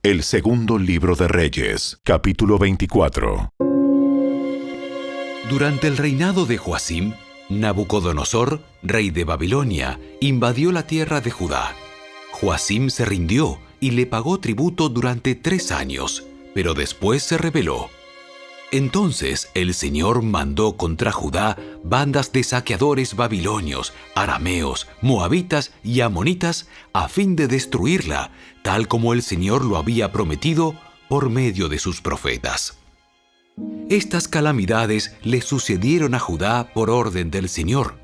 El segundo libro de Reyes, capítulo 24. Durante el reinado de Joacim, Nabucodonosor, rey de Babilonia, invadió la tierra de Judá. Joacim se rindió y le pagó tributo durante 3 años, pero después se rebeló. Entonces el Señor mandó contra Judá bandas de saqueadores babilonios, arameos, moabitas y amonitas a fin de destruirla, tal como el Señor lo había prometido por medio de sus profetas. Estas calamidades le sucedieron a Judá por orden del Señor.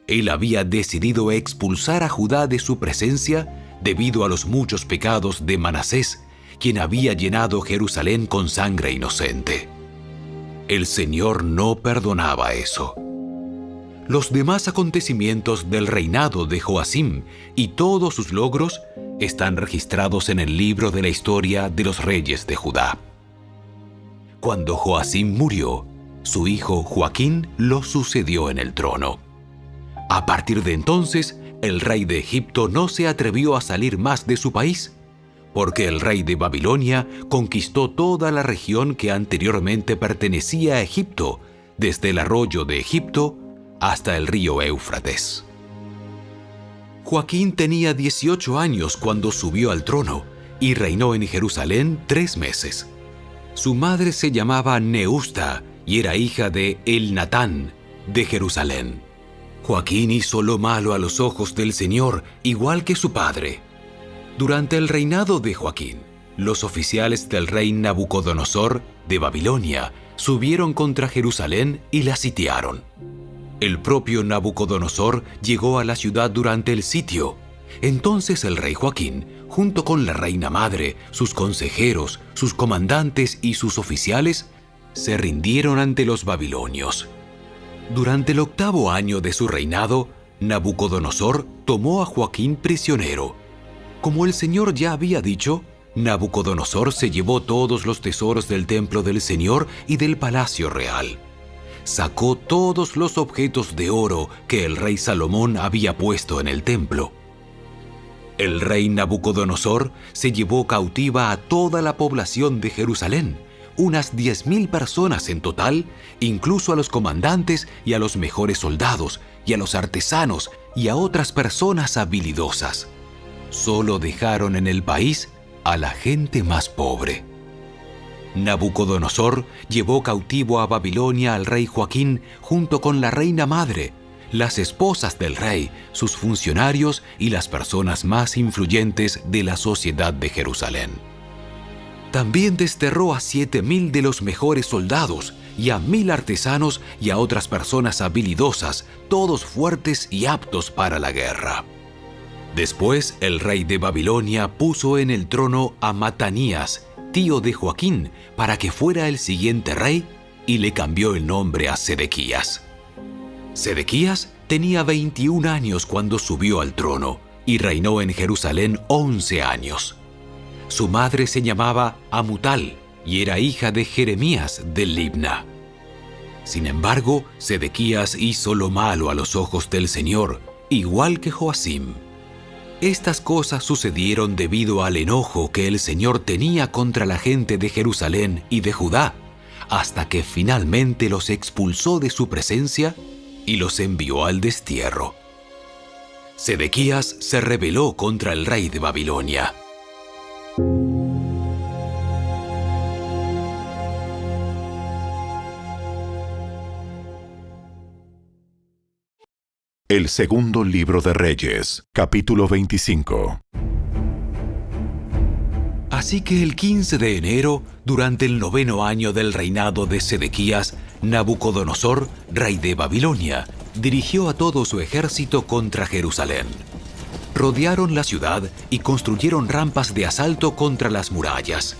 Él había decidido expulsar a Judá de su presencia debido a los muchos pecados de Manasés, quien había llenado Jerusalén con sangre inocente. El Señor no perdonaba eso. Los demás acontecimientos del reinado de Joacim y todos sus logros están registrados en el libro de la historia de los reyes de Judá. Cuando Joacim murió, su hijo Joaquín lo sucedió en el trono. A partir de entonces, el rey de Egipto no se atrevió a salir más de su país, porque el rey de Babilonia conquistó toda la región que anteriormente pertenecía a Egipto, desde el arroyo de Egipto hasta el río Éufrates. Joaquín tenía 18 años cuando subió al trono y reinó en Jerusalén 3 meses. Su madre se llamaba Neusta y era hija de Elnatán de Jerusalén. Joaquín hizo lo malo a los ojos del Señor, igual que su padre. Durante el reinado de Joaquín, los oficiales del rey Nabucodonosor de Babilonia subieron contra Jerusalén y la sitiaron. El propio Nabucodonosor llegó a la ciudad durante el sitio. Entonces el rey Joaquín, junto con la reina madre, sus consejeros, sus comandantes y sus oficiales, se rindieron ante los babilonios. Durante el 8º año de su reinado, Nabucodonosor tomó a Joaquín prisionero. Como el Señor ya había dicho, Nabucodonosor se llevó todos los tesoros del templo del Señor y del palacio real. Sacó todos los objetos de oro que el rey Salomón había puesto en el templo. El rey Nabucodonosor se llevó cautiva a toda la población de Jerusalén, unas 10.000 personas en total, incluso a los comandantes y a los mejores soldados, y a los artesanos y a otras personas habilidosas. Solo dejaron en el país a la gente más pobre. Nabucodonosor llevó cautivo a Babilonia al rey Joaquín junto con la reina madre, las esposas del rey, sus funcionarios y las personas más influyentes de la sociedad de Jerusalén. También desterró a 7.000 de los mejores soldados y a 1.000 artesanos y a otras personas habilidosas, todos fuertes y aptos para la guerra. Después, el rey de Babilonia puso en el trono a Matanías, tío de Joaquín, para que fuera el siguiente rey, y le cambió el nombre a Sedequías. Sedequías tenía 21 años cuando subió al trono, y reinó en Jerusalén 11 años. Su madre se llamaba Amutal, y era hija de Jeremías de Libna. Sin embargo, Sedequías hizo lo malo a los ojos del Señor, igual que Joacim. Estas cosas sucedieron debido al enojo que el Señor tenía contra la gente de Jerusalén y de Judá, hasta que finalmente los expulsó de su presencia y los envió al destierro. Sedequías se rebeló contra el rey de Babilonia. El segundo libro de Reyes, capítulo 25. Así que el 15 de enero, durante el 9º año del reinado de Sedequías, Nabucodonosor, rey de Babilonia, dirigió a todo su ejército contra Jerusalén. Rodearon la ciudad y construyeron rampas de asalto contra las murallas.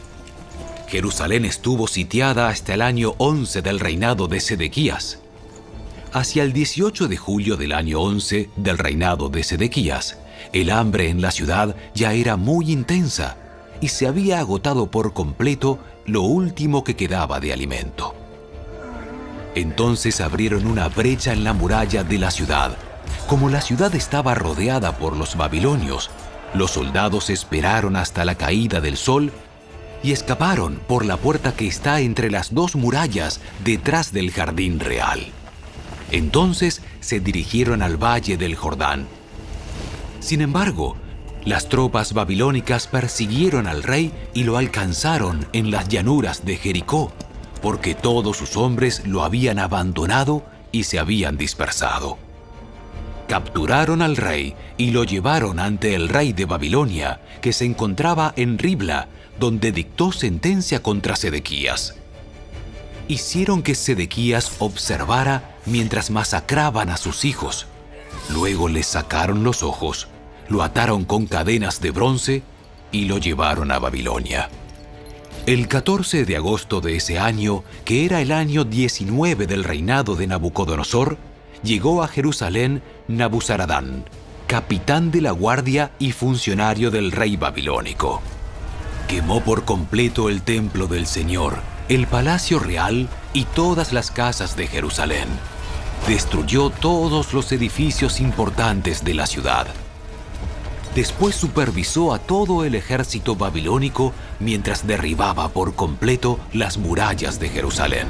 Jerusalén estuvo sitiada hasta el año 11 del reinado de Sedequías. Hacia el 18 de julio del año 11 del reinado de Sedequías, el hambre en la ciudad ya era muy intensa y se había agotado por completo lo último que quedaba de alimento. Entonces abrieron una brecha en la muralla de la ciudad. Como la ciudad estaba rodeada por los babilonios, los soldados esperaron hasta la caída del sol y escaparon por la puerta que está entre las dos murallas detrás del jardín real. Entonces se dirigieron al valle del Jordán. Sin embargo, las tropas babilónicas persiguieron al rey y lo alcanzaron en las llanuras de Jericó, porque todos sus hombres lo habían abandonado y se habían dispersado. Capturaron al rey y lo llevaron ante el rey de Babilonia, que se encontraba en Ribla, donde dictó sentencia contra Sedequías. Hicieron que Sedequías observara mientras masacraban a sus hijos. Luego les sacaron los ojos, lo ataron con cadenas de bronce y lo llevaron a Babilonia. El 14 de agosto de ese año, que era el año 19 del reinado de Nabucodonosor, llegó a Jerusalén Nabuzaradán, capitán de la guardia y funcionario del rey babilónico. Quemó por completo el templo del Señor, el palacio real y todas las casas de Jerusalén. Destruyó todos los edificios importantes de la ciudad. Después supervisó a todo el ejército babilónico mientras derribaba por completo las murallas de Jerusalén.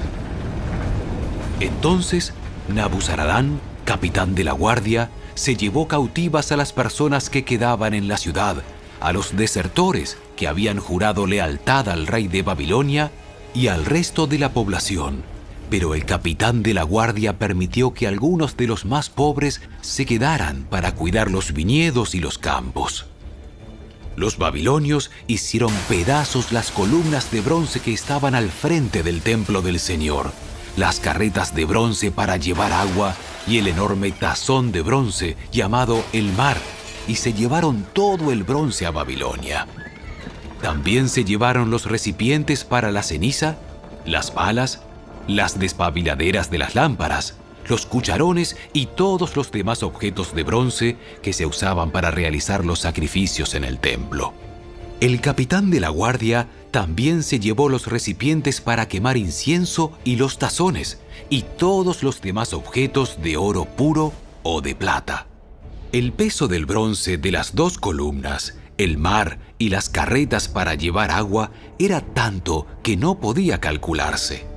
Entonces, Nabuzaradán, capitán de la guardia, se llevó cautivas a las personas que quedaban en la ciudad, a los desertores que habían jurado lealtad al rey de Babilonia y al resto de la población. Pero el capitán de la guardia permitió que algunos de los más pobres se quedaran para cuidar los viñedos y los campos. Los babilonios hicieron pedazos las columnas de bronce que estaban al frente del templo del Señor, las carretas de bronce para llevar agua y el enorme tazón de bronce llamado el Mar, y se llevaron todo el bronce a Babilonia. También se llevaron los recipientes para la ceniza, las palas, las despabiladeras de las lámparas, los cucharones y todos los demás objetos de bronce que se usaban para realizar los sacrificios en el templo. El capitán de la guardia también se llevó los recipientes para quemar incienso y los tazones y todos los demás objetos de oro puro o de plata. El peso del bronce de las dos columnas, el mar y las carretas para llevar agua era tanto que no podía calcularse.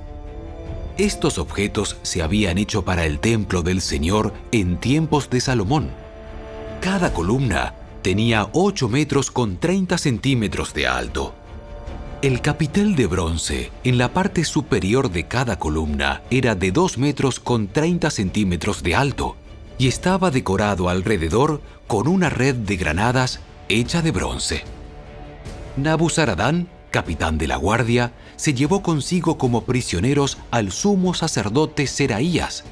Estos objetos se habían hecho para el templo del Señor en tiempos de Salomón. Cada columna tenía 8 metros con 30 centímetros de alto. El capitel de bronce en la parte superior de cada columna era de 2 metros con 30 centímetros de alto y estaba decorado alrededor con una red de granadas hecha de bronce. Nabuzaradán, capitán de la guardia, se llevó consigo como prisioneros al sumo sacerdote Seraías,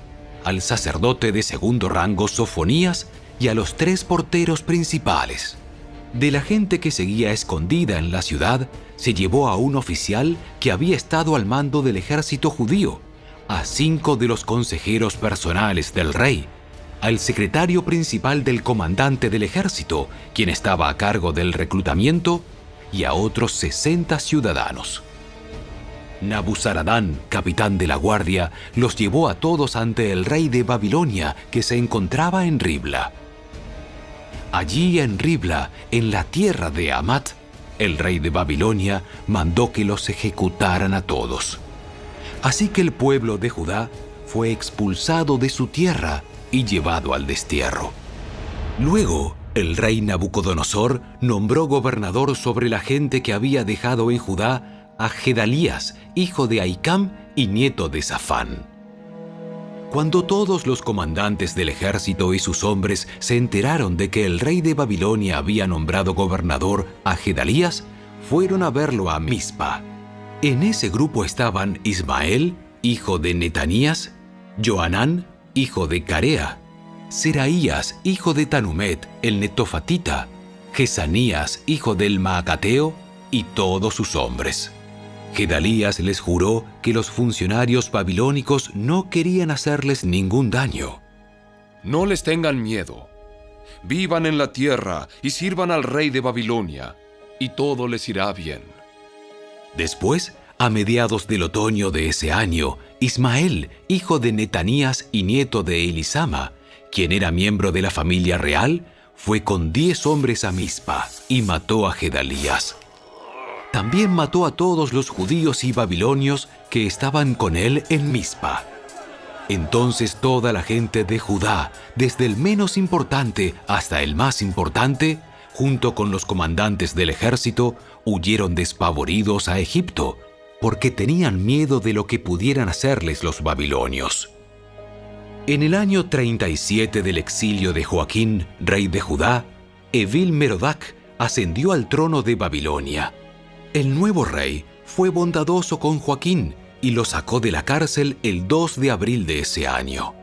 al sacerdote de segundo rango Sofonías y a los 3 porteros principales. De la gente que seguía escondida en la ciudad, se llevó a un oficial que había estado al mando del ejército judío, a 5 de los consejeros personales del rey, al secretario principal del comandante del ejército, quien estaba a cargo del reclutamiento, y a otros 60 ciudadanos. Nabuzaradán, capitán de la guardia, los llevó a todos ante el rey de Babilonia, que se encontraba en Ribla. Allí en Ribla, en la tierra de Hamat, el rey de Babilonia mandó que los ejecutaran a todos. Así que el pueblo de Judá fue expulsado de su tierra y llevado al destierro. Luego, el rey Nabucodonosor nombró gobernador sobre la gente que había dejado en Judá a Gedalías, hijo de Ahicam y nieto de Safán. Cuando todos los comandantes del ejército y sus hombres se enteraron de que el rey de Babilonia había nombrado gobernador a Gedalías, fueron a verlo a Mizpa. En ese grupo estaban Ismael, hijo de Netanías, Johanán, hijo de Carea, Seraías, hijo de Tanumet, el netofatita, Jesanías, hijo del Maacateo, y todos sus hombres. Gedalías les juró que los funcionarios babilónicos no querían hacerles ningún daño. No les tengan miedo. Vivan en la tierra y sirvan al rey de Babilonia, y todo les irá bien. Después, a mediados del otoño de ese año, Ismael, hijo de Netanías y nieto de Elisama, quien era miembro de la familia real, fue con 10 hombres a Mizpa y mató a Gedalías. También mató a todos los judíos y babilonios que estaban con él en Mizpa. Entonces toda la gente de Judá, desde el menos importante hasta el más importante, junto con los comandantes del ejército, huyeron despavoridos a Egipto, porque tenían miedo de lo que pudieran hacerles los babilonios. En el año 37 del exilio de Joaquín, rey de Judá, Evil-Merodach ascendió al trono de Babilonia. El nuevo rey fue bondadoso con Joaquín y lo sacó de la cárcel el 2 de abril de ese año.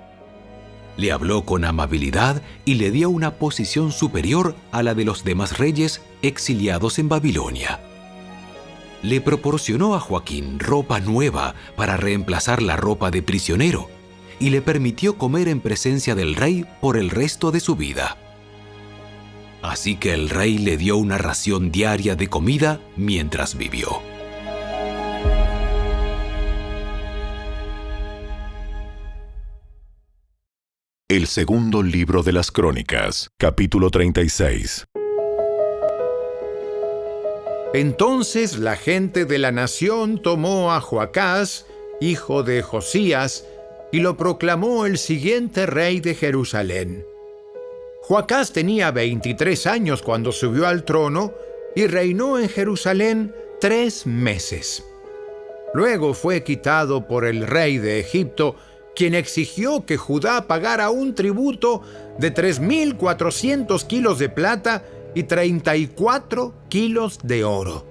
Le habló con amabilidad y le dio una posición superior a la de los demás reyes exiliados en Babilonia. Le proporcionó a Joaquín ropa nueva para reemplazar la ropa de prisionero y le permitió comer en presencia del rey por el resto de su vida. Así que el rey le dio una ración diaria de comida mientras vivió. El segundo libro de las Crónicas, capítulo 36. Entonces la gente de la nación tomó a Joacás, hijo de Josías, y lo proclamó el siguiente rey de Jerusalén. Joacás tenía 23 años cuando subió al trono y reinó en Jerusalén 3 meses. Luego fue quitado por el rey de Egipto, quien exigió que Judá pagara un tributo de 3.400 kilos de plata y 34 kilos de oro.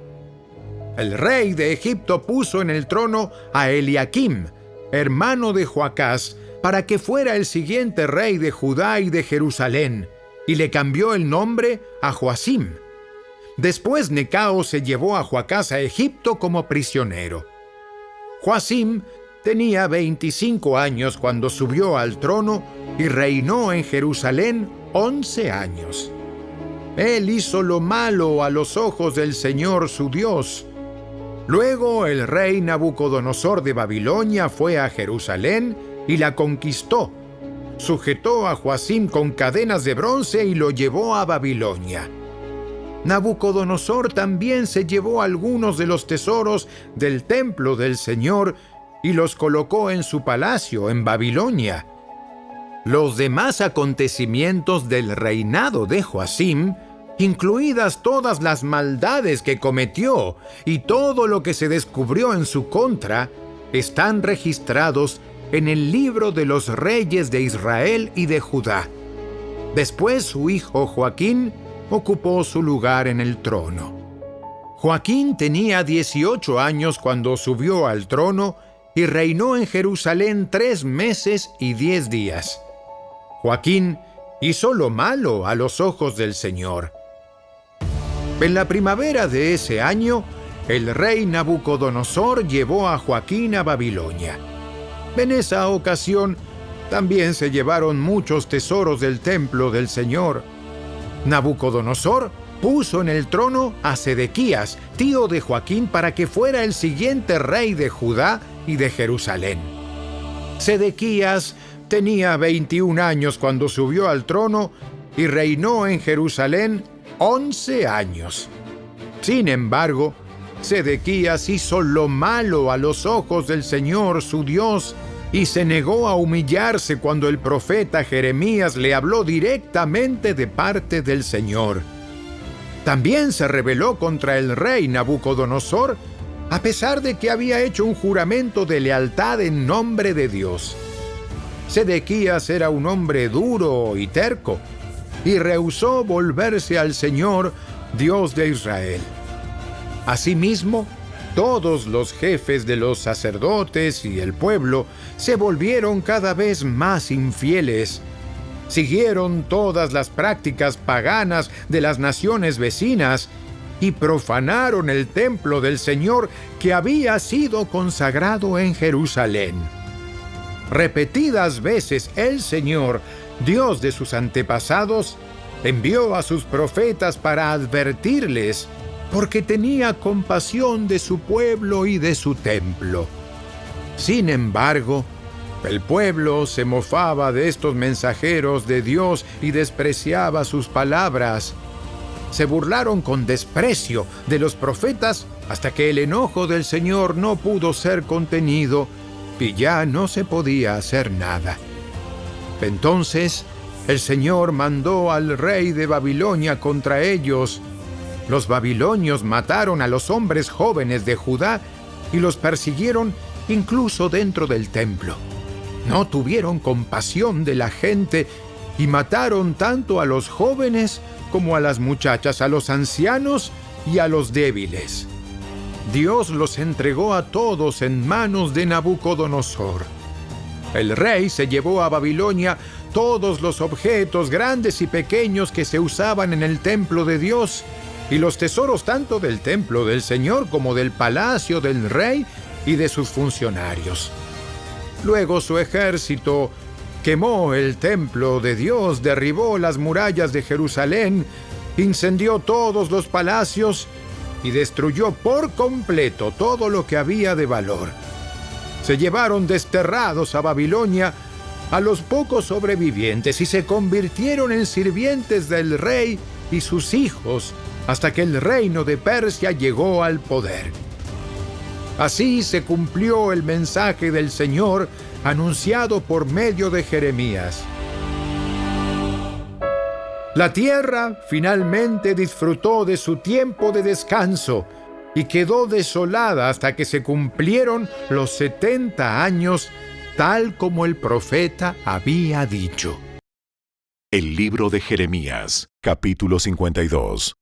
El rey de Egipto puso en el trono a Eliakim, hermano de Joacás, para que fuera el siguiente rey de Judá y de Jerusalén, y le cambió el nombre a Joacim. Después Necao se llevó a Joacás a Egipto como prisionero. Joacim tenía 25 años cuando subió al trono y reinó en Jerusalén 11 años. Él hizo lo malo a los ojos del Señor su Dios. Luego el rey Nabucodonosor de Babilonia fue a Jerusalén y la conquistó. Sujetó a Joacim con cadenas de bronce y lo llevó a Babilonia. Nabucodonosor también se llevó algunos de los tesoros del templo del Señor y los colocó en su palacio en Babilonia. Los demás acontecimientos del reinado de Joacim, incluidas todas las maldades que cometió y todo lo que se descubrió en su contra, están registrados en el libro de los reyes de Israel y de Judá. Después su hijo Joaquín ocupó su lugar en el trono. Joaquín tenía 18 años cuando subió al trono y reinó en Jerusalén 3 meses y 10 días. Joaquín hizo lo malo a los ojos del Señor. En la primavera de ese año, el rey Nabucodonosor llevó a Joaquín a Babilonia. En esa ocasión, también se llevaron muchos tesoros del templo del Señor. Nabucodonosor puso en el trono a Sedequías, tío de Joaquín, para que fuera el siguiente rey de Judá y de Jerusalén. Sedequías tenía 21 años cuando subió al trono y reinó en Jerusalén 11 años. Sin embargo, Sedequías hizo lo malo a los ojos del Señor su Dios y se negó a humillarse cuando el profeta Jeremías le habló directamente de parte del Señor. También se rebeló contra el rey Nabucodonosor, a pesar de que había hecho un juramento de lealtad en nombre de Dios. Sedequías era un hombre duro y terco, y rehusó volverse al Señor, Dios de Israel. Asimismo, todos los jefes de los sacerdotes y el pueblo se volvieron cada vez más infieles. Siguieron todas las prácticas paganas de las naciones vecinas y profanaron el templo del Señor que había sido consagrado en Jerusalén. Repetidas veces el Señor, Dios de sus antepasados, envió a sus profetas para advertirles, porque tenía compasión de su pueblo y de su templo. Sin embargo, el pueblo se mofaba de estos mensajeros de Dios y despreciaba sus palabras. se burlaron con desprecio de los profetas hasta que el enojo del Señor no pudo ser contenido y ya no se podía hacer nada. Entonces el Señor mandó al rey de Babilonia contra ellos. Los babilonios mataron a los hombres jóvenes de Judá y los persiguieron incluso dentro del templo. No tuvieron compasión de la gente y mataron tanto a los jóvenes como a las muchachas, a los ancianos y a los débiles. Dios los entregó a todos en manos de Nabucodonosor. El rey se llevó a Babilonia todos los objetos grandes y pequeños que se usaban en el templo de Dios y los tesoros tanto del templo del Señor como del palacio del rey y de sus funcionarios. Luego su ejército quemó el templo de Dios, derribó las murallas de Jerusalén, incendió todos los palacios y destruyó por completo todo lo que había de valor. Se llevaron desterrados a Babilonia a los pocos sobrevivientes y se convirtieron en sirvientes del rey y sus hijos hasta que el reino de Persia llegó al poder. Así se cumplió el mensaje del Señor anunciado por medio de Jeremías. La tierra finalmente disfrutó de su tiempo de descanso y quedó desolada hasta que se cumplieron los 70 años, tal como el profeta había dicho. El libro de Jeremías, capítulo 52.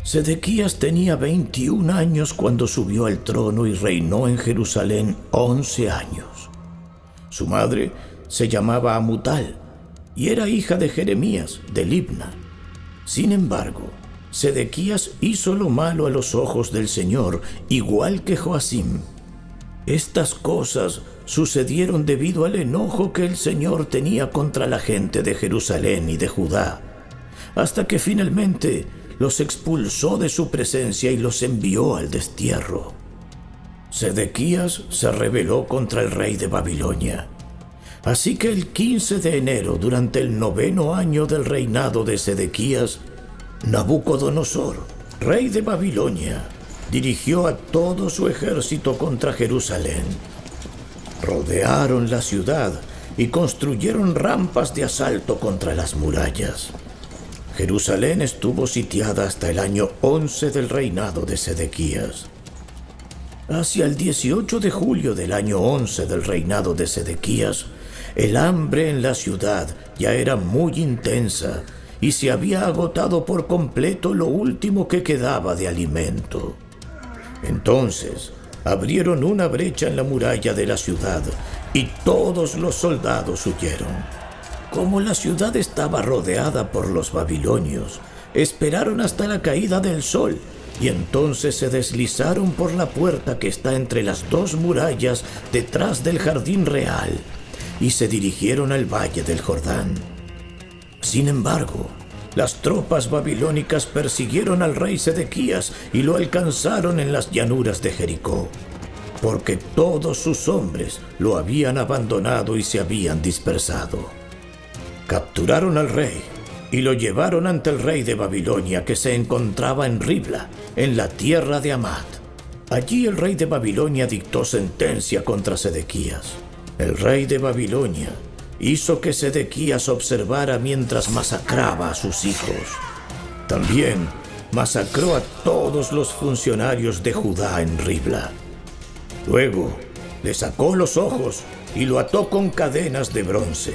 Sedequías tenía 21 años cuando subió al trono y reinó en Jerusalén 11 años. Su madre se llamaba Amutal y era hija de Jeremías, de Libna. Sin embargo, Sedequías hizo lo malo a los ojos del Señor, igual que Joacim. Estas cosas sucedieron debido al enojo que el Señor tenía contra la gente de Jerusalén y de Judá, hasta que finalmente los expulsó de su presencia y los envió al destierro. Sedequías se rebeló contra el rey de Babilonia. Así que el 15 de enero, durante el 9º año del reinado de Sedequías, Nabucodonosor, rey de Babilonia, dirigió a todo su ejército contra Jerusalén. Rodearon la ciudad y construyeron rampas de asalto contra las murallas. Jerusalén estuvo sitiada hasta el año 11 del reinado de Sedequías. Hacia el 18 de julio del año 11 del reinado de Sedequías, el hambre en la ciudad ya era muy intensa y se había agotado por completo lo último que quedaba de alimento. Entonces abrieron una brecha en la muralla de la ciudad y todos los soldados huyeron. Como la ciudad estaba rodeada por los babilonios, esperaron hasta la caída del sol y entonces se deslizaron por la puerta que está entre las dos murallas detrás del jardín real y se dirigieron al valle del Jordán. Sin embargo, las tropas babilónicas persiguieron al rey Sedequías y lo alcanzaron en las llanuras de Jericó, porque todos sus hombres lo habían abandonado y se habían dispersado. Capturaron al rey y lo llevaron ante el rey de Babilonia, que se encontraba en Ribla, en la tierra de Hamat. Allí el rey de Babilonia dictó sentencia contra Sedequías. El rey de Babilonia hizo que Sedequías observara mientras masacraba a sus hijos. También masacró a todos los funcionarios de Judá en Ribla. Luego le sacó los ojos y lo ató con cadenas de bronce.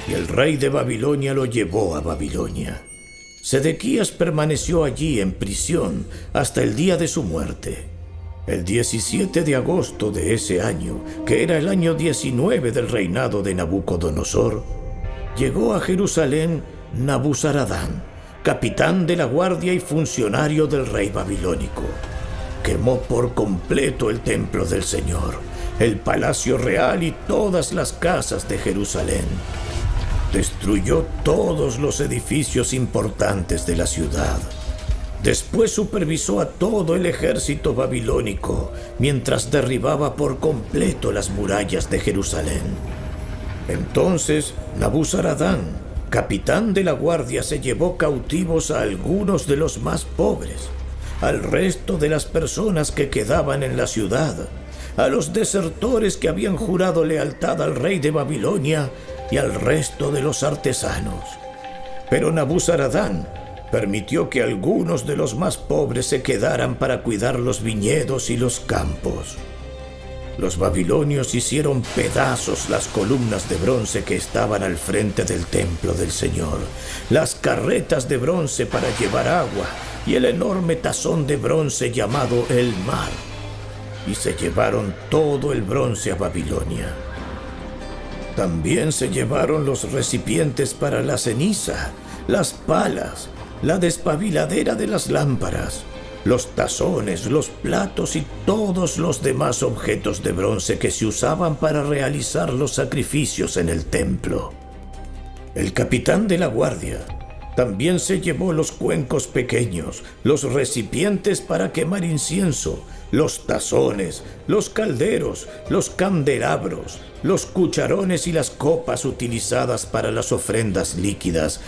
Y el rey de Babilonia lo llevó a Babilonia. Sedequías permaneció allí en prisión hasta el día de su muerte. El 17 de agosto de ese año, que era el año 19 del reinado de Nabucodonosor, llegó a Jerusalén Nabuzaradán, capitán de la guardia y funcionario del rey babilónico. Quemó por completo el templo del Señor, el palacio real y todas las casas de Jerusalén. Destruyó todos los edificios importantes de la ciudad. Después supervisó a todo el ejército babilónico mientras derribaba por completo las murallas de Jerusalén. Entonces Nabuzaradán capitán de la guardia se llevó cautivos a algunos de los más pobres, al resto de las personas que quedaban en la ciudad, a los desertores que habían jurado lealtad al rey de Babilonia y al resto de los artesanos. Pero Nabuzaradán permitió que algunos de los más pobres se quedaran para cuidar los viñedos y los campos. Los babilonios hicieron pedazos las columnas de bronce que estaban al frente del templo del Señor, las carretas de bronce para llevar agua y el enorme tazón de bronce llamado el mar, y se llevaron todo el bronce a Babilonia. También se llevaron los recipientes para la ceniza, las palas, la despabiladera de las lámparas, los tazones, los platos y todos los demás objetos de bronce que se usaban para realizar los sacrificios en el templo. El capitán de la guardia también se llevó los cuencos pequeños, los recipientes para quemar incienso, los tazones, los calderos, los candelabros, los cucharones y las copas utilizadas para las ofrendas líquidas,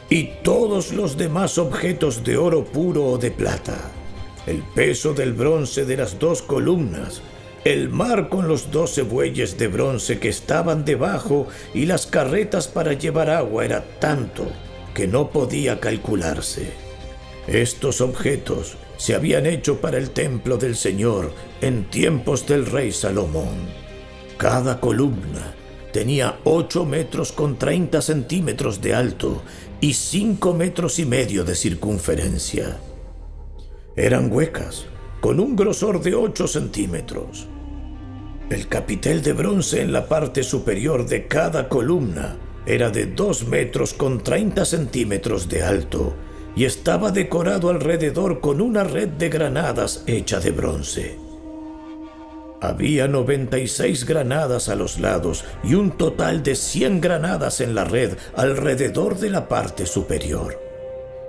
y todos los demás objetos de oro puro o de plata, el peso del bronce de las 2 columnas, el mar con los 12 bueyes de bronce que estaban debajo y las carretas para llevar agua era tanto que no podía calcularse. Estos objetos se habían hecho para el templo del Señor en tiempos del rey Salomón. Cada columna tenía 8 metros con 30 centímetros de alto y 5 metros y medio de circunferencia. Eran huecas, con un grosor de 8 centímetros. El capitel de bronce en la parte superior de cada columna era de 2 metros con 30 centímetros de alto y estaba decorado alrededor con una red de granadas hecha de bronce. Había 96 granadas a los lados y un total de 100 granadas en la red alrededor de la parte superior.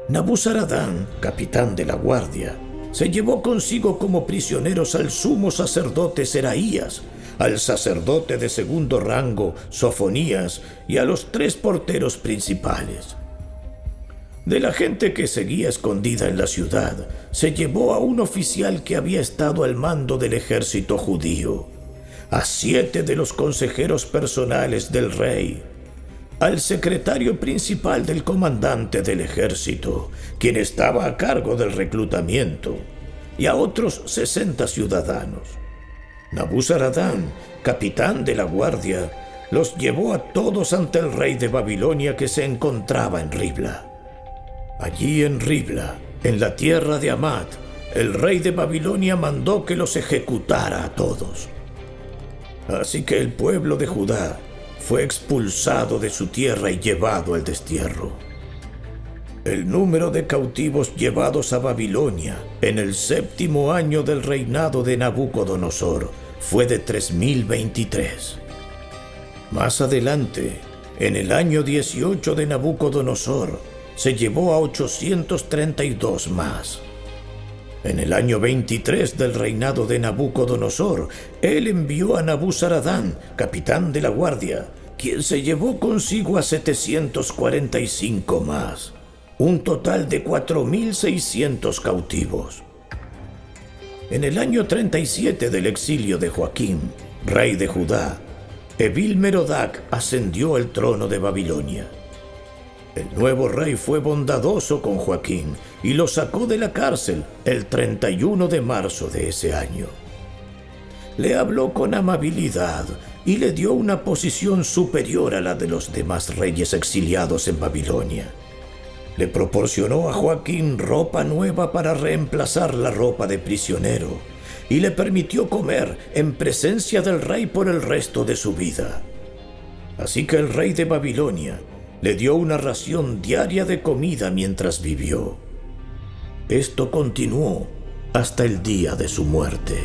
Nabuzaradán, capitán de la guardia, se llevó consigo como prisioneros al sumo sacerdote Seraías, al sacerdote de segundo rango Sofonías y a los 3 porteros principales. De la gente que seguía escondida en la ciudad, se llevó a un oficial que había estado al mando del ejército judío, a 7 de los consejeros personales del rey, al secretario principal del comandante del ejército, quien estaba a cargo del reclutamiento, y a otros 60 ciudadanos. Nabuzaradán, capitán de la guardia, los llevó a todos ante el rey de Babilonia que se encontraba en Ribla. Allí en Ribla, en la tierra de Hamat, el rey de Babilonia mandó que los ejecutara a todos. Así que el pueblo de Judá fue expulsado de su tierra y llevado al destierro. El número de cautivos llevados a Babilonia en el 7º año del reinado de Nabucodonosor fue de 3023. Más adelante, en el año 18 de Nabucodonosor, se llevó a 832 más. En el año 23 del reinado de Nabucodonosor, él envió a Nabuzaradán, capitán de la guardia, quien se llevó consigo a 745 más, un total de 4.600 cautivos. En el año 37 del exilio de Joaquín, rey de Judá, Evil-Merodach ascendió al trono de Babilonia. El nuevo rey fue bondadoso con Joaquín y lo sacó de la cárcel el 31 de marzo de ese año. Le habló con amabilidad y le dio una posición superior a la de los demás reyes exiliados en Babilonia. Le proporcionó a Joaquín ropa nueva para reemplazar la ropa de prisionero y le permitió comer en presencia del rey por el resto de su vida. Así que el rey de Babilonia le dio una ración diaria de comida mientras vivió. Esto continuó hasta el día de su muerte.